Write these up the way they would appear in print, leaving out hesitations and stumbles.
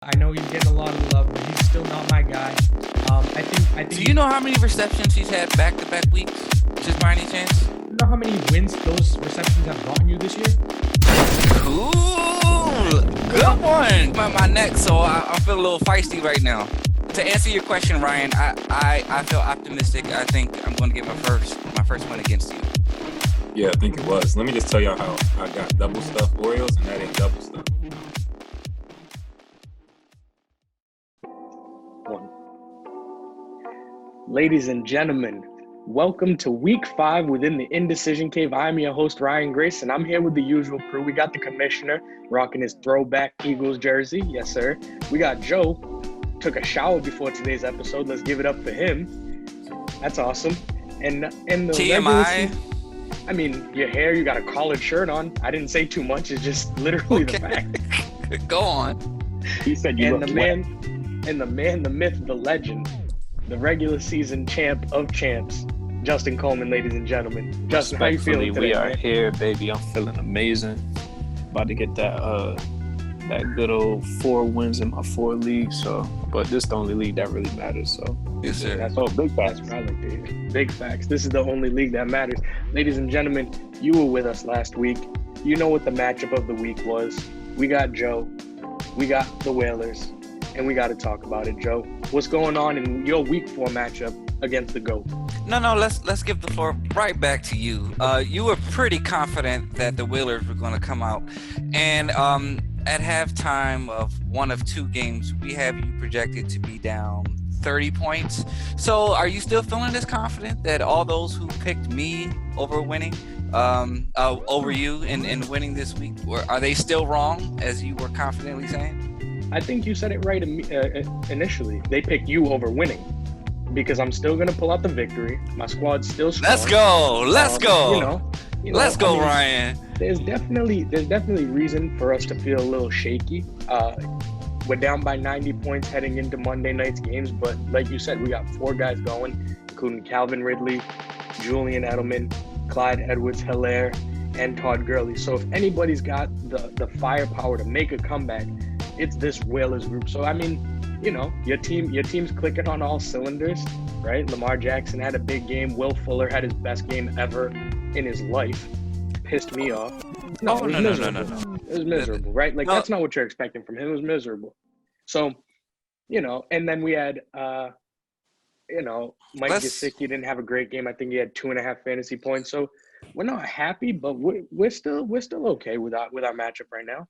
I know he's getting a lot of love, but he's still not my guy. I think. Do you know how many receptions he's had back-to-back weeks? Just by any chance? You know how many wins those receptions have gotten you this year? Cool. Good one. My neck, so I feel a little feisty right now. To answer your question, Ryan, I feel optimistic. I think I'm going to get my first win against you. Yeah, I think it was. Let me just tell y'all how I got double stuffed Oreos, and that ain't double stuff. Ladies and gentlemen, welcome to week 5 within the Indecision Cave. I'm your host, Ryan Grace, and I'm here with the usual crew. We got the commissioner rocking his throwback Eagles jersey. Yes, sir. We got Joe, took a shower before today's episode. Let's give it up for him. That's awesome. And the TMI. I mean, your hair, you got a collared shirt on. I didn't say too much. It's just literally the fact. Go on. He said you And look the man, the myth, the legend, the regular season champ of champs, Justin Coleman, ladies and gentlemen. Justin, how you feeling today, we are man? here, baby. I'm feeling amazing. About to get that good old 4 wins in my 4 leagues. So, but this is the only league that really matters. So, Yes, sir. That's big facts. That's what I like to hear. Big facts. This is the only league that matters. Ladies and gentlemen, you were with us last week. You know what the matchup of the week was. We got Joe. We got the Whalers. And we got to talk about it, Joe. What's going on in your week 4 matchup against the GOAT? No, let's give the floor right back to you. You were pretty confident that the Whalers were going to come out. And at halftime of one of 2 games, we have you projected to be down 30 points. So are you still feeling this confident that all those who picked me over winning, over you in winning this week, are they still wrong, as you were confidently saying? I think you said it right initially. They picked you over winning because I'm still going to pull out the victory. My squad's still strong. Let's go. Let's go. Let's go, I mean, Ryan. There's definitely reason for us to feel a little shaky. We're down by 90 points heading into Monday night's games, but like you said, we got 4 guys going, including Calvin Ridley, Julian Edelman, Clyde Edwards-Helaire, and Todd Gurley. So if anybody's got the firepower to make a comeback, it's this Whalers group. So I mean, your team's clicking on all cylinders, right? Lamar Jackson had a big game. Will Fuller had his best game ever in his life. Pissed me off. No. It was miserable, right? Like, that's not what you're expecting from him. It was miserable. So, and then we had, Mike Gesicki didn't have a great game. I think he had 2.5 fantasy points. So we're not happy, but we're still okay with our matchup right now.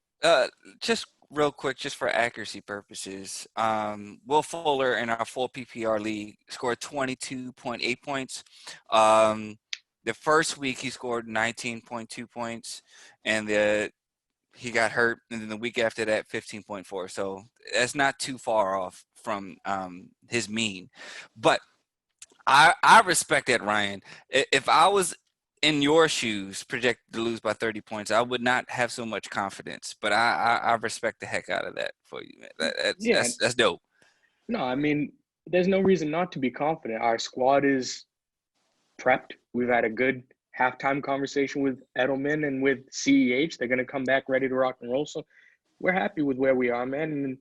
Just real quick, just for accuracy purposes, Will Fuller in our full PPR league scored 22.8 points. The first week he scored 19.2 points, and he got hurt, and then the week after that, 15.4. So that's not too far off from his mean. But I respect that, Ryan. If I was in your shoes, projected to lose by 30 points, I would not have so much confidence. But I respect the heck out of that for you, man. That's dope. No, I mean, there's no reason not to be confident. Our squad is prepped. We've had a good halftime conversation with Edelman and with CEH. They're going to come back ready to rock and roll. So we're happy with where we are, man. And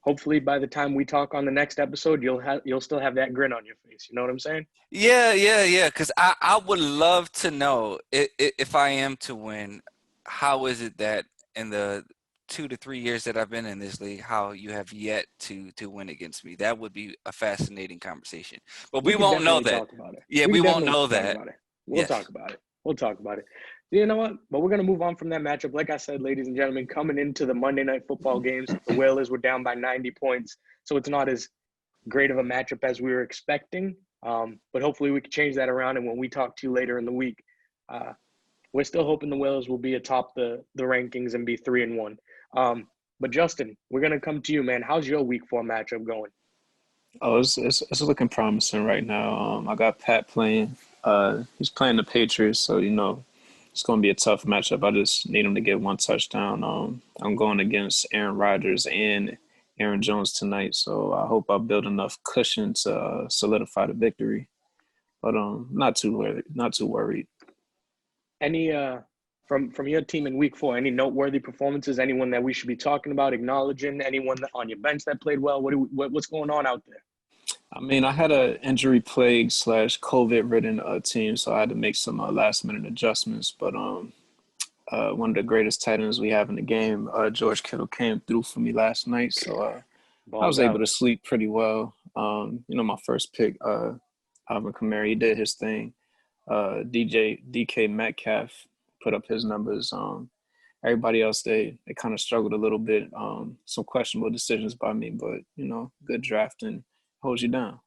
hopefully by the time we talk on the next episode, you'll still have that grin on your face. You know what I'm saying? Yeah. Because I would love to know, if I am to win, how is it that in the 2 to 3 years that I've been in this league, how you have yet to win against me? That would be a fascinating conversation. But we won't know that. Talk about it. Yeah, we won't know that. We'll talk about it. You know what? But we're going to move on from that matchup. Like I said, ladies and gentlemen, coming into the Monday Night Football games, the Whalers were down by 90 points. So it's not as great of a matchup as we were expecting. But hopefully we can change that around. And when we talk to you later in the week, we're still hoping the Whalers will be atop the rankings and be 3-1. But Justin, we're going to come to you, man. How's your week 4 matchup going? Oh, it's looking promising right now. I got Pat playing. He's playing the Patriots, so it's going to be a tough matchup. I just need him to get 1 touchdown. I'm going against Aaron Rodgers and Aaron Jones tonight, so I hope I build enough cushion to solidify the victory. But not too worried. Any from your team in week 4, any noteworthy performances? Anyone that we should be talking about, acknowledging? Anyone on your bench that played well? What's going on out there? I mean, I had a injury plague / COVID ridden team, so I had to make some last minute adjustments. But one of the greatest tight ends we have in the game, George Kittle, came through for me last night, so I was able to sleep pretty well. My first pick, Alvin Kamara, he did his thing. DK Metcalf put up his numbers. Everybody else, they kind of struggled a little bit. Some questionable decisions by me, but, good drafting holds you down.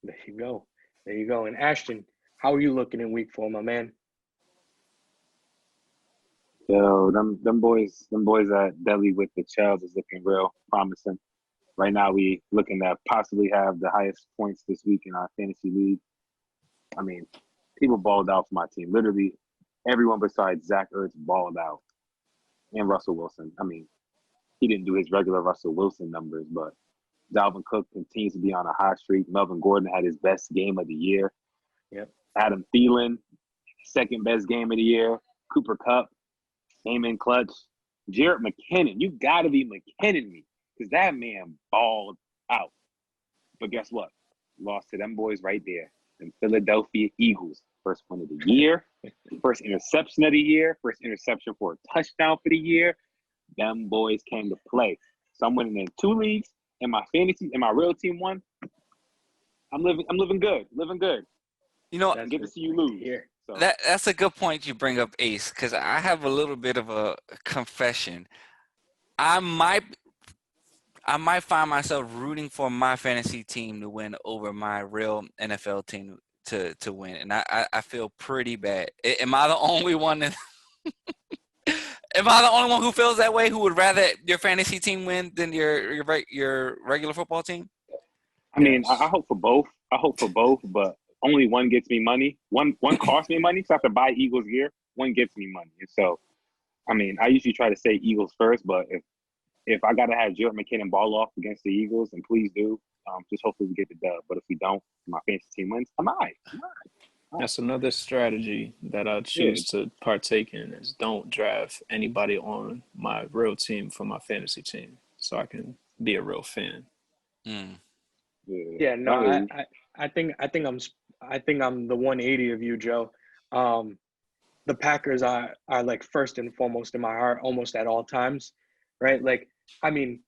There you go. And Ashton, how are you looking in week 4, my man? Yo, them boys at Delhi with the Chels is looking real promising. Right now, we looking to possibly have the highest points this week in our fantasy league. I mean, people balled out for my team. Literally, everyone besides Zach Ertz balled out, and Russell Wilson. I mean, he didn't do his regular Russell Wilson numbers, but Dalvin Cook continues to be on a hot streak. Melvin Gordon had his best game of the year. Yep. Adam Thielen, second best game of the year. Cooper Kupp, came in clutch. Jarrett McKinnon, you got to be McKinnon me, because that man balled out. But guess what? Lost to them boys right there. The Philadelphia Eagles. First one of the year, first interception of the year, first interception for a touchdown for the year. Them boys came to play. So I'm winning in 2 leagues. In my fantasy, in my real team 1, I'm living good. I get to see you lose. Here. So. That's a good point you bring up, Ace, because I have a little bit of a confession. I might find myself rooting for my fantasy team to win over my real NFL team to win, and I feel pretty bad. Am I the only one that? Am I the only one who feels that way? Who would rather your fantasy team win than your regular football team? I mean, I hope for both. But only one gets me money. One costs me money, so I have to buy Eagles gear. One gets me money. And so, I mean, I usually try to say Eagles first, but if I got to have Jarrett McKinnon ball off against the Eagles, then please do. Just hopefully we get the dub. But if we don't, my fantasy team wins, I'm all right. That's another strategy that I choose to partake in is don't draft anybody on my real team for my fantasy team, so I can be a real fan. Yeah, no, I think I'm the 180 of you, Joe. The Packers are like first and foremost in my heart almost at all times, right? Like, I mean,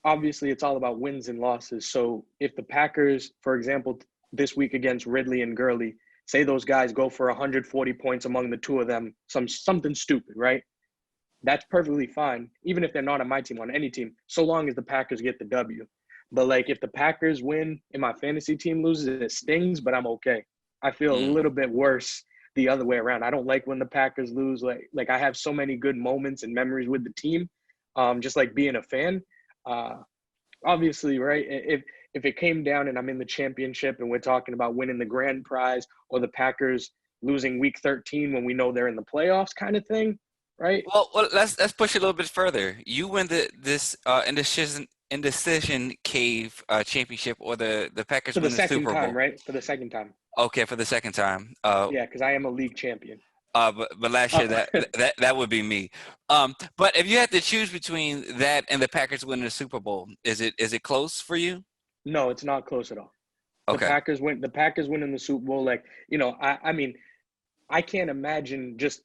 obviously it's all about wins and losses. So if the Packers, for example, this week against Ridley and Gurley, say those guys go for 140 points among the two of them, something stupid, right? That's perfectly fine, even if they're not on my team, on any team, so long as the Packers get the W. But, like, if the Packers win and my fantasy team loses, it stings, but I'm okay. I feel a little bit worse the other way around. I don't like when the Packers lose. Like I have so many good moments and memories with the team, just like being a fan. Obviously, right, if it came down and I'm in the championship and we're talking about winning the grand prize or the Packers losing week 13 when we know they're in the playoffs kind of thing, right? Well, let's push it a little bit further. You win this Indecision Cave championship, or the Packers for the win the second Super time, Bowl. right? For the second time. Okay, for the second time. Yeah, because I am a league champion. But last year that would be me. But if you had to choose between that and the Packers winning the Super Bowl, is it close for you? No, it's not close at all. Okay. The Packers winning the Super Bowl, like, I mean, I can't imagine just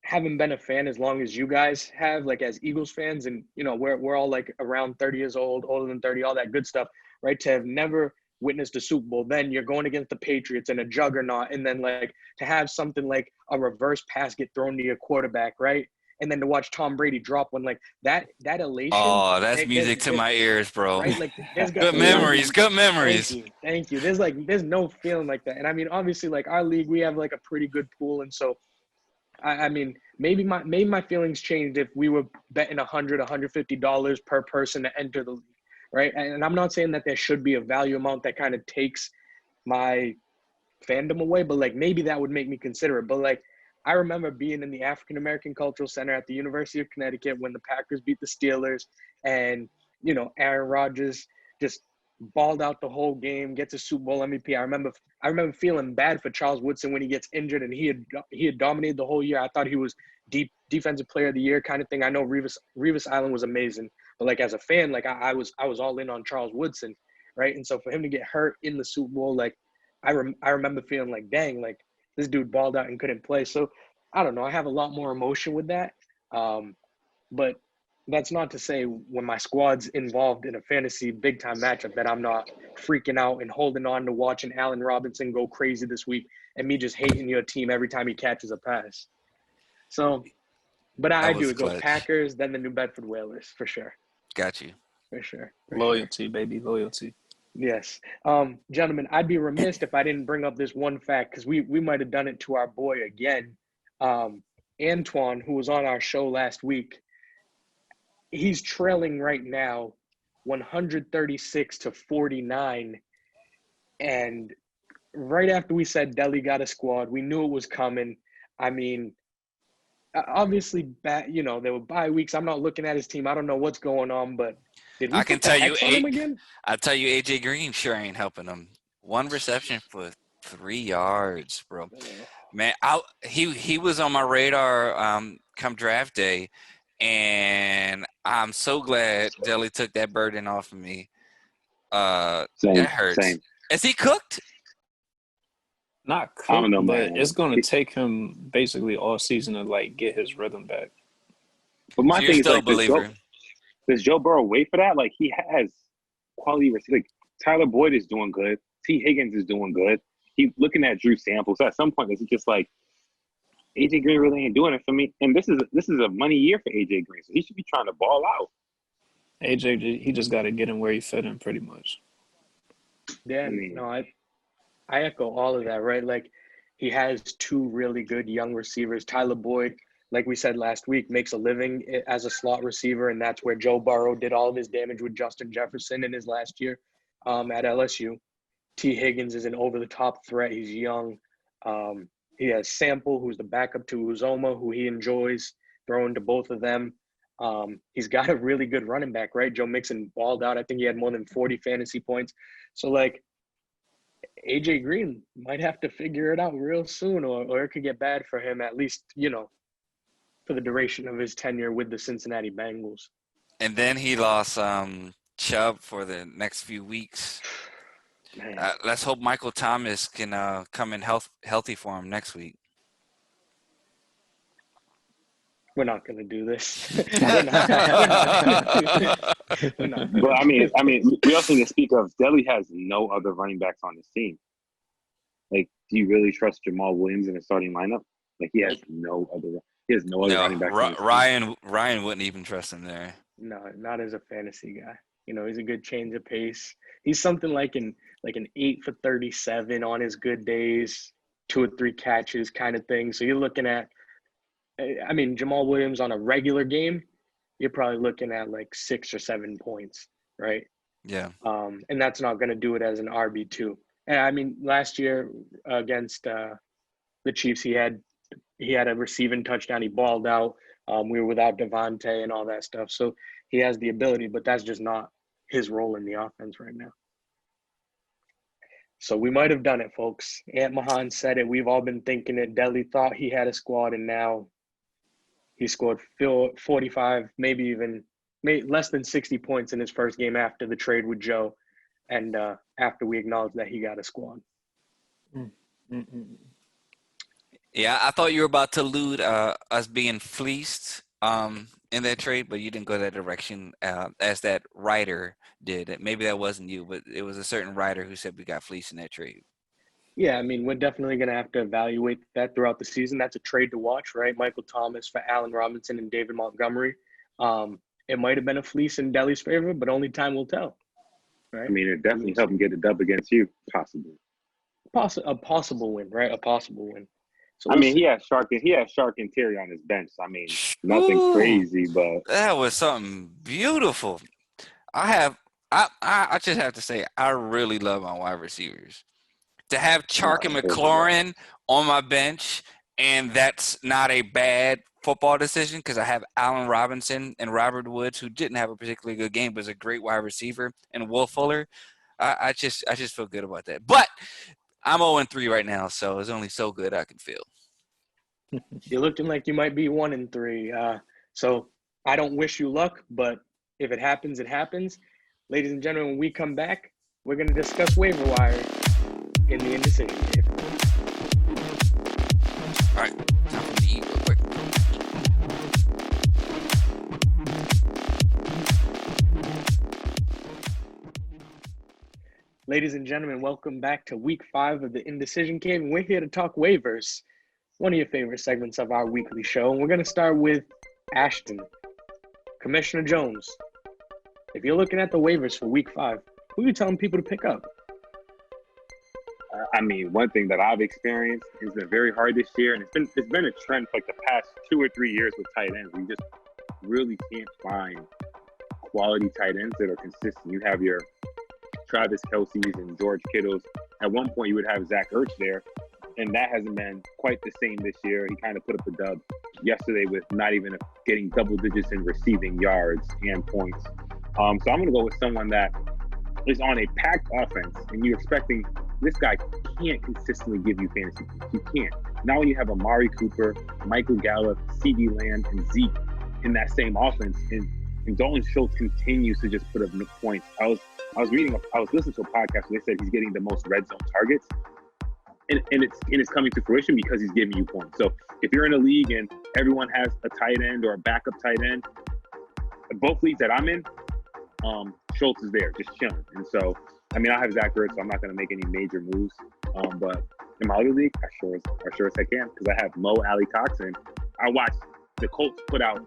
having been a fan as long as you guys have, like as Eagles fans, and we're all like around 30 years old, older than 30, all that good stuff, right? To have never witnessed a Super Bowl, then you're going against the Patriots and a juggernaut, and then like to have something like a reverse pass get thrown to your quarterback, right? And then to watch Tom Brady drop one, like that elation. Oh, that's music to my ears, bro. Right? Like, good memories. Thank you. There's no feeling like that. And I mean, obviously, like our league, we have like a pretty good pool, and so I mean, maybe my feelings changed if we were betting $150 per person to enter the league, right? And I'm not saying that there should be a value amount that kind of takes my fandom away, but like maybe that would make me consider it. But like, I remember being in the African American Cultural Center at the University of Connecticut when the Packers beat the Steelers, and Aaron Rodgers just balled out the whole game, gets a Super Bowl MVP. I remember feeling bad for Charles Woodson when he gets injured, and he had dominated the whole year. I thought he was defensive player of the year kind of thing. I know Revis Island was amazing, but like as a fan, like I was all in on Charles Woodson, right? And so for him to get hurt in the Super Bowl, like I remember feeling like, dang, like this dude balled out and couldn't play. So I don't know. I have a lot more emotion with that. But that's not to say when my squad's involved in a fantasy big-time matchup that I'm not freaking out and holding on to watching Allen Robinson go crazy this week and me just hating your team every time he catches a pass. So, but I do go Packers, then the New Bedford Whalers for sure. Got you. For sure. Loyalty, baby, loyalty. Yes. Gentlemen, I'd be remiss if I didn't bring up this one fact because we might have done it to our boy again. Antoine, who was on our show last week, he's trailing right now 136-49. And right after we said Delhi got a squad, we knew it was coming. I mean, obviously, there were bye weeks. I'm not looking at his team. I don't know what's going on, but did we I can put the tell you, X on him again? I'll tell you, AJ Green sure ain't helping him. 1 reception for 3 yards, bro. Man, he was on my radar come draft day, and I'm so glad Delhi took that burden off of me. That hurts. Same. Is he cooked? Not cooked, I don't know, but man. it's going to take him basically all season to like get his rhythm back. But my So thing you're is still like, a believer. does Joe Burrow wait for that? Like he has quality receivers. Like Tyler Boyd is doing good. T. Higgins is doing good. He's looking at Drew Sample. So at some point, it's just like AJ Green really ain't doing it for me. And this is a money year for AJ Green, so he should be trying to ball out. AJ, he just got to get him where he fit in, pretty much. Yeah, I echo all of that, right? Like he has 2 really good young receivers. Tyler Boyd, like we said last week, makes a living as a slot receiver, and that's where Joe Burrow did all of his damage with Justin Jefferson in his last year at LSU. T. Higgins is an over-the-top threat. He's young. He has Sample, who's the backup to Uzoma, who he enjoys throwing to both of them. He's got a really good running back, right? Joe Mixon balled out. I think he had more than 40 fantasy points. So, like, AJ Green might have to figure it out real soon, or it could get bad for him, at least, for the duration of his tenure with the Cincinnati Bengals. And then he lost Chubb for the next few weeks. Let's hope Michael Thomas can come in healthy for him next week. We're not going to do this. But I mean, we also need to speak of Delhi has no other running backs on his team. Like, do you really trust Jamal Williams in a starting lineup? Like, he has no other running backs. Ryan wouldn't even trust him there. No, not as a fantasy guy. He's a good change of pace. He's something like an 8 for 37 on his good days, 2 or 3 catches kind of thing. So you're looking at, Jamal Williams on a regular game, you're probably looking at like 6 or 7 points, right? Yeah. And that's not going to do it as an RB2. And last year against the Chiefs, he had a receiving touchdown. He balled out. We were without Devontae and all that stuff. So he has the ability, but that's just not his role in the offense right now. So we might have done it, folks. Ant Mahan said it. We've all been thinking it. Delhi thought he had a squad, and now he scored 45, maybe even less than 60 points in his first game after the trade with Joe, and after we acknowledged that he got a squad. Yeah, I thought you were about to allude us being fleeced in that trade, but you didn't go that direction as that writer did. Maybe that wasn't you, but it was a certain writer who said we got fleeced in that trade. Yeah, we're definitely going to have to evaluate that throughout the season. That's a trade to watch, right? Michael Thomas for Allen Robinson and David Montgomery. It might have been a fleece in Delhi's favor, but only time will tell, right? It definitely helped him get a dub against you, possibly. A possible win, right? A possible win. So he has Shark and Terry on his bench. Nothing crazy, but that was something beautiful. I just have to say, I really love my wide receivers. To have Chark and McLaurin on my bench, and that's not a bad football decision because I have Allen Robinson and Robert Woods, who didn't have a particularly good game, but is a great wide receiver, and Will Fuller. I just feel good about that. But I'm 0-3 right now, so it's only so good I can feel. You're looking like you might be 1-3. So I don't wish you luck, but if it happens, it happens. Ladies and gentlemen, when we come back, we're going to discuss waiver wire in the Indecision game. All right, time for me to eat real quick. Ladies and gentlemen, welcome back to week 5 of the Indecision game. We're here to talk waivers, one of your favorite segments of our weekly show. And we're going to start with Ashton. Commissioner Jones, if you're looking at the waivers for week 5, who are you telling people to pick up? I mean, one thing that I've experienced has been very hard this year, and it's been a trend for like the past 2 or 3 years with tight ends. We just really can't find quality tight ends that are consistent. You have your Travis Kelce's and George Kittle's. At one point, you would have Zach Ertz there, and that hasn't been quite the same this year. He kind of put up a dub yesterday with not even getting double digits in receiving yards and points. So I'm going to go with someone that is on a packed offense, and you're expecting this guy can't consistently give you fantasy points. You can't. Now when you have Amari Cooper, Michael Gallup, CeeDee Lamb, and Zeke in that same offense, and Dalton Schultz continues to just put up points. I was listening to a podcast where they said he's getting the most red zone targets, and it's coming to fruition because he's giving you points. So if you're in a league and everyone has a tight end or a backup tight end, both leagues that I'm in, Schultz is there just chilling. And so, I mean, I have Zach Ertz, so I'm not going to make any major moves. But in my other league, I sure as I can, because I have Mo Alley Cox, and I watched the Colts put out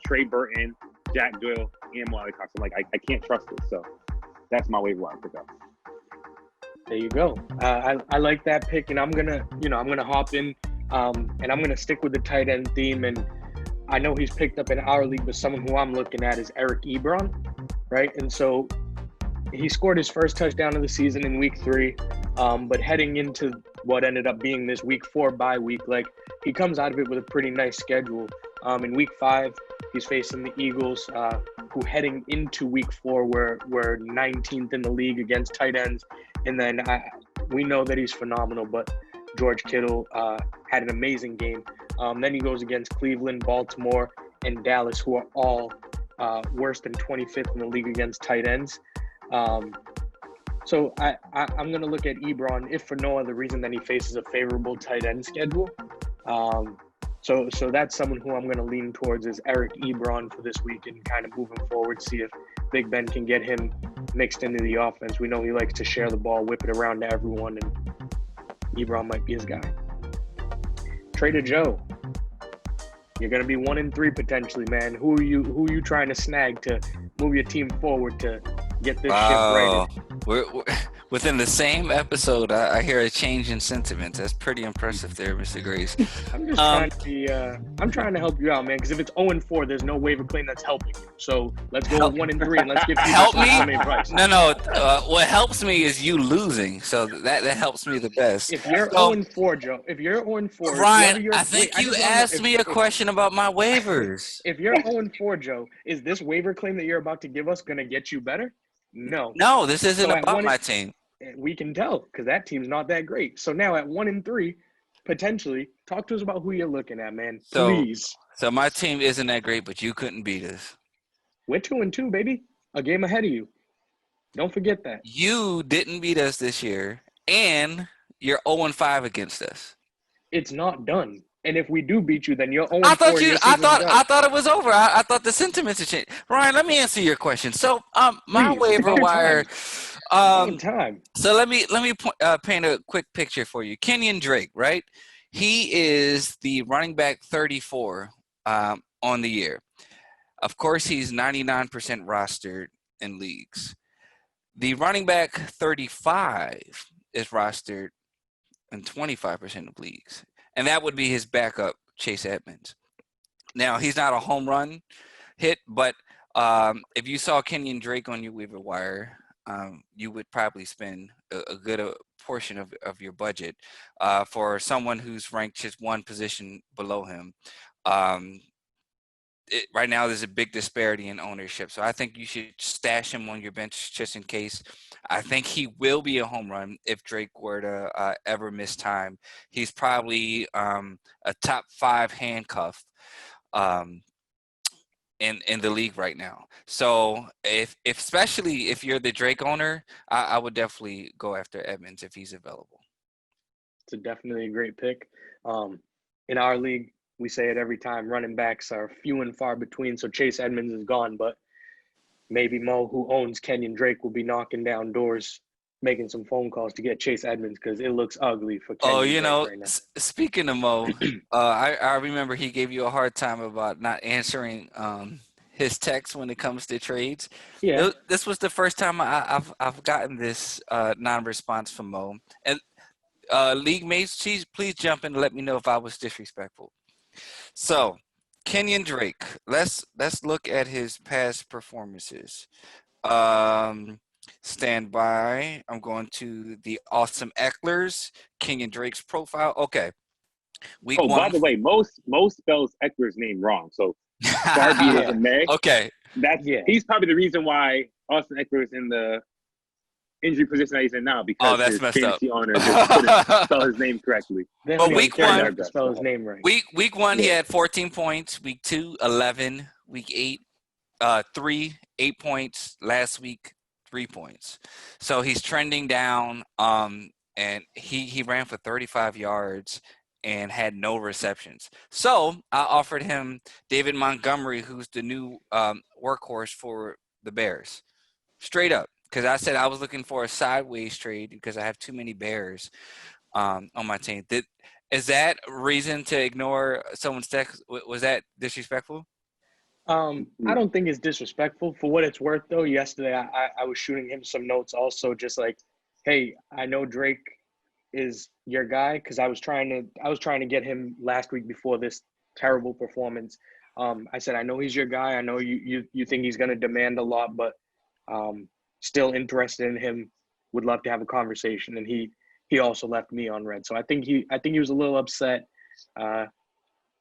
Trey Burton, Jack Doyle, and Mo Alley Cox. I'm like, I can't trust this. So that's my waiver wire pickup. There you go. I like that pick, and I'm gonna hop in, and I'm gonna stick with the tight end theme. And I know he's picked up in our league, but someone who I'm looking at is Eric Ebron, right? And so he scored his first touchdown of the season in week 3, but heading into what ended up being this week 4 bye week, like he comes out of it with a pretty nice schedule. In week 5, he's facing the Eagles, who heading into week 4 were 19th in the league against tight ends. And then we know that he's phenomenal, but George Kittle had an amazing game. Then he goes against Cleveland, Baltimore, and Dallas, who are all worse than 25th in the league against tight ends. So I'm going to look at Ebron, if for no other reason than he faces a favorable tight end schedule. So that's someone who I'm going to lean towards is Eric Ebron for this week, and kind of moving forward, see if Big Ben can get him mixed into the offense. We know he likes to share the ball, whip it around to everyone, and Ebron might be his guy. Trader Joe, you're going to be 1-3 potentially, man. Who are you trying to snag to move your team forward to get this ship righted? We're within the same episode. I hear a change in sentiment. That's pretty impressive there, Mr. Grace. I'm just trying to be. I'm trying to help you out, man. Because if it's 0-4, there's no waiver claim that's helping you. So let's go with 1-3 and let's give people help some me. advice. No. What helps me is you losing. So that helps me the best. If you're 0-4, Joe. If you're 0-4, Ryan, I think you asked me a question about my waivers. If you're 0-4, Joe, is this waiver claim that you're about to give us going to get you better? No, this isn't about my team. We can tell because that team's not that great. So now at 1-3, potentially, talk to us about who you're looking at, man. Please. So my team isn't that great, but you couldn't beat us. We're 2-2, baby. A game ahead of you. Don't forget that. You didn't beat us this year, and you're 0-5 against us. It's not done. And if we do beat you, then you're 0-4. I thought it was over. I thought the sentiments had changed. Ryan, let me answer your question. So, my waiver wire. So let me paint a quick picture for you. Kenyon Drake, right? He is the running back 34 on the year. Of course, he's 99% rostered in leagues. The running back 35 is rostered in 25% of leagues. And that would be his backup, Chase Edmonds. Now, he's not a home run hit, but if you saw Kenyon Drake on your waiver wire, you would probably spend a good portion of your budget for someone who's ranked just one position below him. right now there's a big disparity in ownership. So I think you should stash him on your bench just in case. I think he will be a home run if Drake were to ever miss time. He's probably a top 5 handcuff in the league right now. So if especially if you're the Drake owner, I would definitely go after Edmonds if he's available. It's definitely a great pick. In our league, we say it every time, running backs are few and far between, so Chase Edmonds is gone, but maybe Mo, who owns Kenyon Drake, will be knocking down doors, making some phone calls to get Chase Edmonds because it looks ugly for Kenyon Drake right now. Speaking of Mo, I remember he gave you a hard time about not answering his texts when it comes to trades. Yeah. This was the first time I've gotten this non-response from Mo. And league mates, please jump in and let me know if I was disrespectful. So, Kenyon Drake, let's look at his past performances. Stand by. I'm going to the Awesome Ecklers, Kenyon Drake's profile. Okay. Week one. By the way, most spells Eckler's name wrong. So far be it as it may. Okay. He's probably the reason why Austin Eckler is in the injury position that he's in now, because that's his messed up. fantasy owner just couldn't spell his name correctly. But week one, spell his name right. Week 1, he had 14 points. Week 2, 11. Week 8, 3, 8 points. Last week, 3 points. So he's trending down. And he ran for 35 yards and had no receptions. So I offered him David Montgomery, who's the new workhorse for the Bears, straight up. Because I said I was looking for a sideways trade because I have too many Bears on my team. Is that reason to ignore someone's text? Was that disrespectful? I don't think it's disrespectful. For what it's worth, though, yesterday I was shooting him some notes also, just like, hey, I know Drake is your guy, because I was trying to get him last week before this terrible performance. I said, I know he's your guy. I know you think he's going to demand a lot, but still interested in him, would love to have a conversation. And he also left me on red. So I think he was a little upset.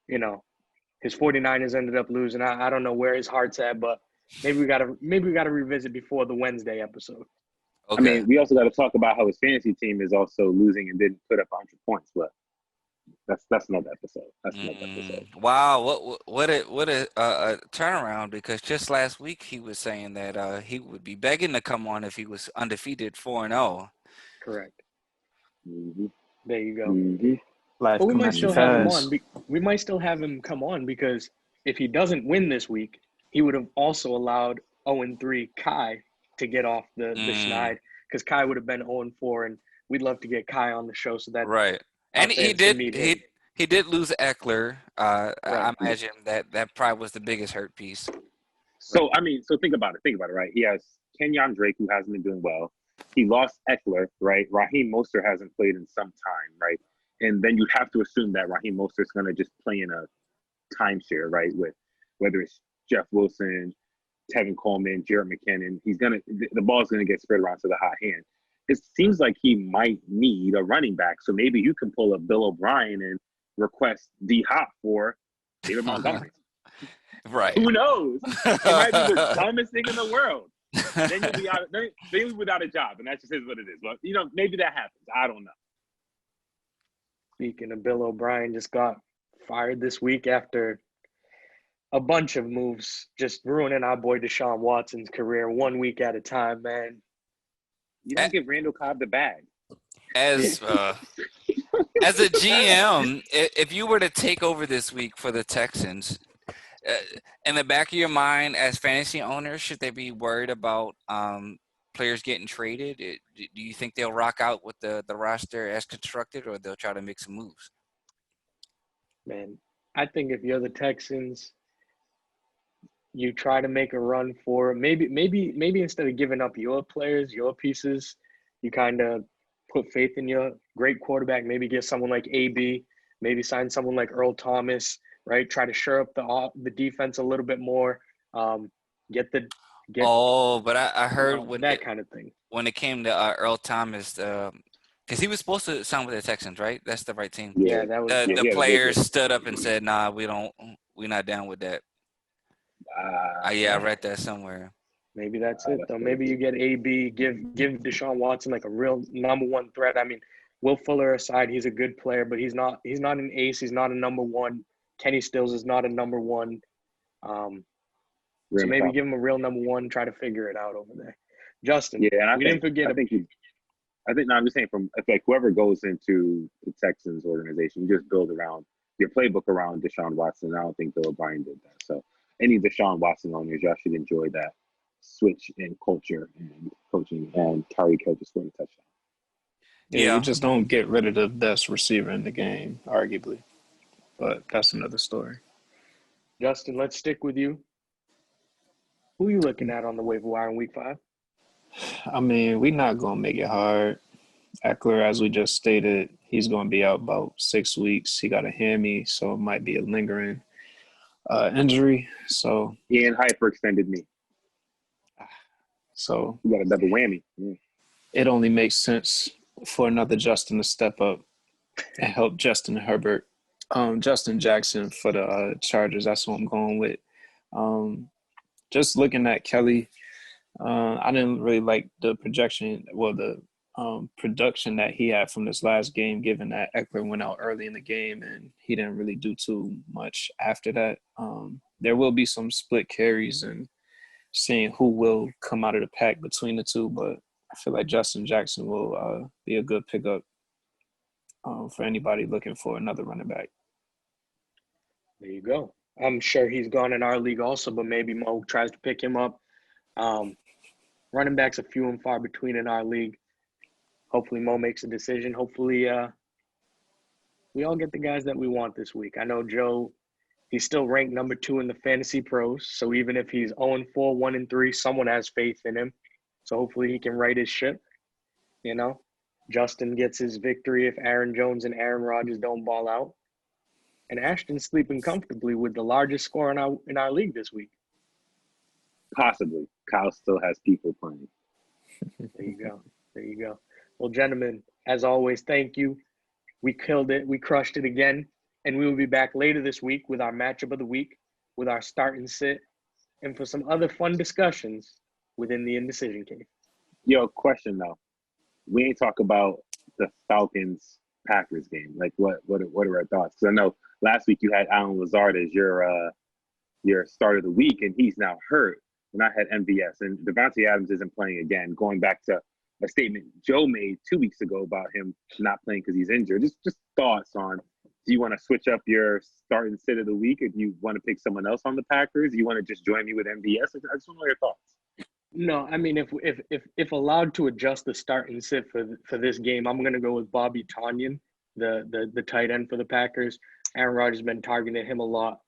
His 49ers ended up losing. I don't know where his heart's at, but maybe we gotta revisit before the Wednesday episode. Okay. I mean, we also got to talk about how his fantasy team is also losing and didn't put up 100 points, but that's another episode. Wow, what a turnaround, because just last week he was saying that he would be begging to come on if he was undefeated 4-0. Correct. Mm-hmm. There you go. Mm-hmm. Life But we might still have him fast. on. We might still have him come on, because if he doesn't win this week, he would have also allowed 0-3 Kai to get off the schneid, because Kai would have been 0-4, and we'd love to get Kai on the show so that Right. And he did lose Eckler. Right. I imagine that probably was the biggest hurt piece. So think about it, right? He has Kenyon Drake, who hasn't been doing well. He lost Eckler, right? Raheem Mostert hasn't played in some time, right? And then you have to assume that Raheem Mostert's going to just play in a timeshare, right? With whether it's Jeff Wilson, Tevin Coleman, Jarrett McKinnon, the ball's going to get spread around to the hot hand. It seems like he might need a running back. So maybe you can pull a Bill O'Brien and request D-Hop for David Montgomery. Right. Who knows? It might be the dumbest thing in the world. Then you'll be without a job, and that just is what it is. But, maybe that happens. I don't know. Speaking of Bill O'Brien, just got fired this week after a bunch of moves, just ruining our boy Deshaun Watson's career 1 week at a time, man. You don't give Randall Cobb the bag. As a GM, if you were to take over this week for the Texans, in the back of your mind as fantasy owners, should they be worried about players getting traded? Do you think they'll rock out with the roster as constructed, or they'll try to make some moves? Man, I think if you're the Texans, you try to make a run for maybe instead of giving up your players, your pieces, you kind of put faith in your great quarterback. Maybe get someone like AB, maybe sign someone like Earl Thomas, right? Try to shore up the defense a little bit more. But I heard that kind of thing. When it came to Earl Thomas, because he was supposed to sign with the Texans, right? That's the right team. Yeah, that was the players stood up and said, "Nah, we're not down with that." Yeah, I read that somewhere. Maybe that's it, that's though. crazy. Maybe you get AB, give Deshaun Watson like a real number one threat. I mean, Will Fuller aside, he's a good player, but he's not an ace. He's not a number one. Kenny Stills is not a number one. So maybe give him a real number one. Try to figure it out over there. Justin, Yeah, and didn't forget. I'm just saying like whoever goes into the Texans organization, you just build around your playbook around Deshaun Watson. I don't think Bill O'Brien did that. So any Deshaun Watson owners, y'all should enjoy that switch in culture and coaching, and Tyreek Hill just scored a touchdown. Yeah, you just don't get rid of the best receiver in the game, arguably. But that's another story. Justin, let's stick with you. Who are you looking at on the waiver wire in Week 5? I mean, we're not going to make it hard. Eckler, as we just stated, he's going to be out about 6 weeks. He got a hammy, so it might be a lingering injury. So Ian hyperextended me. So you got a double whammy. Yeah. It only makes sense for another Justin to step up and help Justin Herbert. Justin Jackson for the Chargers. That's what I'm going with. Just looking at Kelly, I didn't really like the production that he had from this last game, given that Eckler went out early in the game and he didn't really do too much after that. There will be some split carries and seeing who will come out of the pack between the two, but I feel like Justin Jackson will be a good pickup for anybody looking for another running back. There you go. I'm sure he's gone in our league also, but maybe Mo tries to pick him up. Running backs are few and far between in our league. Hopefully Mo makes a decision. Hopefully we all get the guys that we want this week. I know Joe, he's still ranked number 2 in the fantasy pros. So even if he's 0-4, 1-3, someone has faith in him. So hopefully he can right his ship. You know, Justin gets his victory if Aaron Jones and Aaron Rodgers don't ball out. And Ashton's sleeping comfortably with the largest score in our league this week. Possibly. Kyle still has people playing. There you go. Well, gentlemen, as always, thank you. We killed it. We crushed it again. And we will be back later this week with our matchup of the week, with our start and sit, and for some other fun discussions within the Indecision Cave. Yo, question though. We ain't talk about the Falcons-Packers game. Like, what are our thoughts? Because I know last week you had Alan Lazard as your start of the week, and he's now hurt. And I had MVS, and Devontae Adams isn't playing again. Going back to a statement Joe made 2 weeks ago about him not playing because he's injured. Just thoughts on, do you want to switch up your start and sit of the week? Or do you want to pick someone else on the Packers? Do you want to just join me with MVS? I just want to know your thoughts. No, I mean, if allowed to adjust the start and sit for this game, I'm going to go with Bobby Tonyan, the tight end for the Packers. Aaron Rodgers has been targeting him a lot.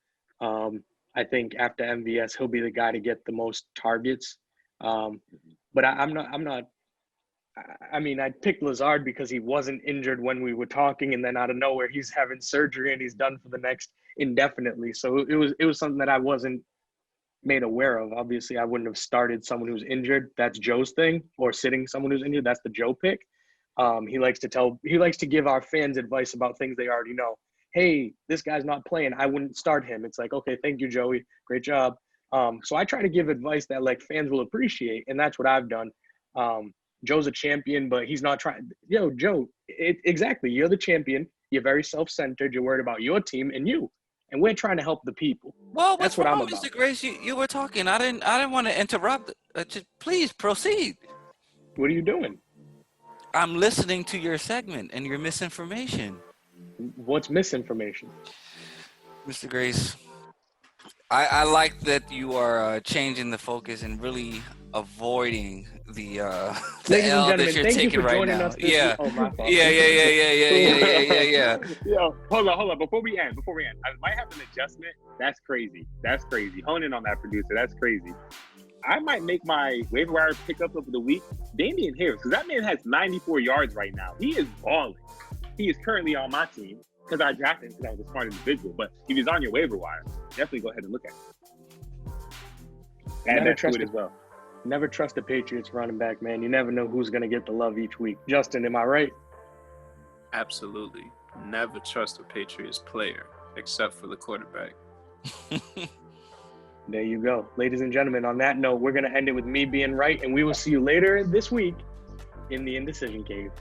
I think after MVS, he'll be the guy to get the most targets. But I'm not. I mean, I picked Lazard because he wasn't injured when we were talking, and then out of nowhere, he's having surgery and he's done for the next indefinitely. So it was something that I wasn't made aware of. Obviously, I wouldn't have started someone who's injured. That's Joe's thing, or sitting someone who's injured. That's the Joe pick. He likes to give our fans advice about things they already know. Hey, this guy's not playing. I wouldn't start him. It's like, okay, thank you, Joey. Great job. So I try to give advice that like fans will appreciate, and that's what I've done. Joe's a champion, but he's not trying. Yo, Joe, exactly. You're the champion. You're very self-centered. You're worried about your team and you, and we're trying to help the people. Well, that's what I'm about. Mr. Grace, you were talking. I didn't want to interrupt. Just please proceed. What are you doing? I'm listening to your segment and your misinformation. What's misinformation? Mr. Grace, I like that you are changing the focus and really avoiding the L that you're taking right now. Yeah. Oh, my fault. Yeah. Yo, hold on. Before we end, I might have an adjustment. That's crazy. Hone in on that, producer. That's crazy. I might make my waiver wire pickup of the week Damian Harris, because that man has 94 yards right now. He is balling. He is currently on my team because I drafted him because I was a smart individual. But if he's on your waiver wire, definitely go ahead and look at him. And that's good as well. Never trust the Patriots running back, man. You never know who's going to get the love each week. Justin, am I right? Absolutely. Never trust a Patriots player except for the quarterback. There you go. Ladies and gentlemen, on that note, we're going to end it with me being right, and we will see you later this week in the Indecision Cave.